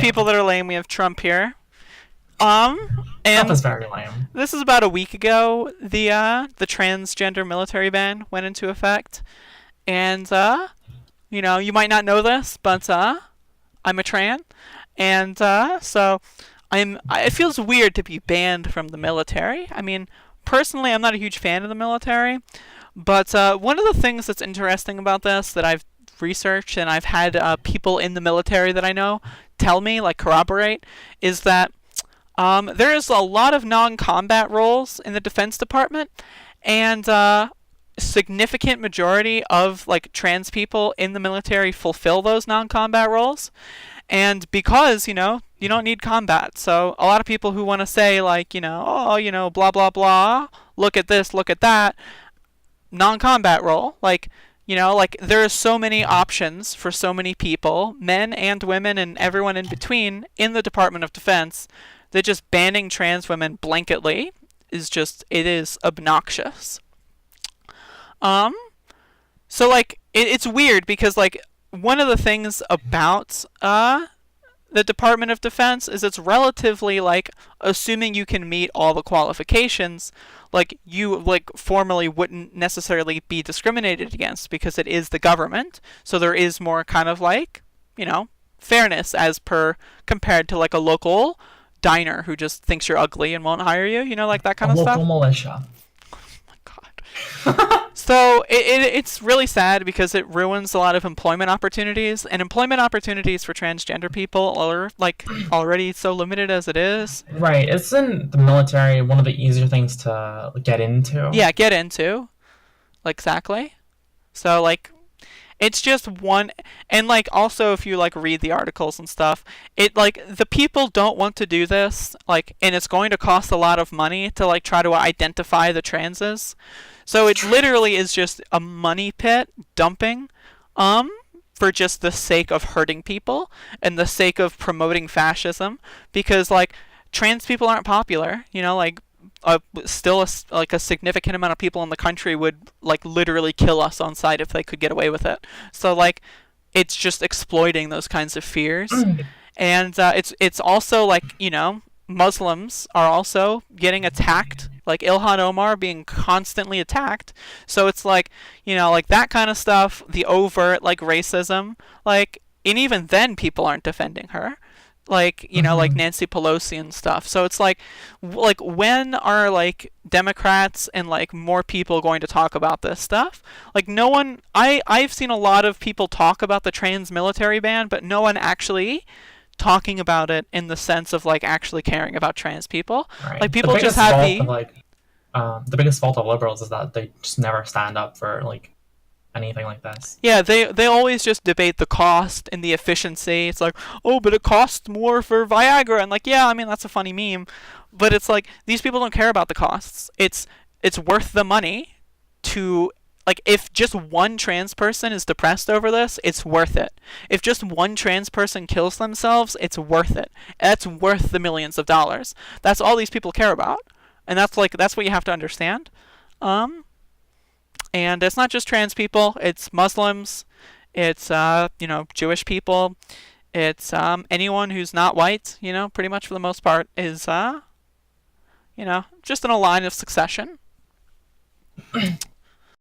people that are lame. We have Trump here. Trump And is very lame. this is about a week ago. The transgender military ban went into effect, and you might not know this, but I'm a tran, and so it feels weird to be banned from the military. I mean, personally, I'm not a huge fan of the military, but one of the things that's interesting about this that I've researched and I've had people in the military that I know tell me, like corroborate, is that there is a lot of non-combat roles in the Defense Department, and significant majority of like trans people in the military fulfill those non-combat roles. And because you don't need combat, so a lot of people who want to say like oh blah blah blah, look at this, look at that, non-combat role, like there are so many options for so many people, men and women and everyone in between, in the Department of Defense, that just banning trans women blanketly it is obnoxious. So like it's weird because like one of the things about the Department of Defense is it's relatively like assuming you can meet all the qualifications, like you like formally wouldn't necessarily be discriminated against because it is the government. So there is more kind of like, fairness as per compared to like a local diner who just thinks you're ugly and won't hire you, like that kind A of stuff. local militia. My God. So it's really sad because it ruins a lot of employment opportunities, and employment opportunities for transgender people are like already so limited as it is. Right. Isn't the military one of the easier things to get into? Yeah, get into. Like, exactly. So like it's just one, and like also if you like read the articles and stuff, it like the people don't want to do this, like, and it's going to cost a lot of money to like try to identify the transes. So it literally is just a money pit dumping for just the sake of hurting people and the sake of promoting fascism, because like trans people aren't popular, like still like a significant amount of people in the country would like literally kill us on sight if they could get away with it. So like it's just exploiting those kinds of fears. And it's also like Muslims are also getting attacked, like Ilhan Omar being constantly attacked. So it's like like that kind of stuff, the overt like racism, like, and even then people aren't defending her, like like Nancy Pelosi and stuff. So it's like when are like Democrats and like more people going to talk about this stuff? Like no one. I've seen a lot of people talk about the trans military ban, but no one actually talking about it in the sense of like actually caring about trans people. Right. Like people just have the biggest fault of liberals is that they just never stand up for like anything like this. Yeah, they always just debate the cost and the efficiency. It's like, oh, but it costs more for Viagra, and like, yeah, I mean that's a funny meme, but it's like these people don't care about the costs. It's worth the money to, like, if just one trans person is depressed over this, it's worth it. If just one trans person kills themselves, it's worth it. That's worth the millions of dollars. That's all these people care about, and that's what you have to understand. And it's not just trans people, it's Muslims, it's Jewish people, it's anyone who's not white, pretty much for the most part is just in a line of succession.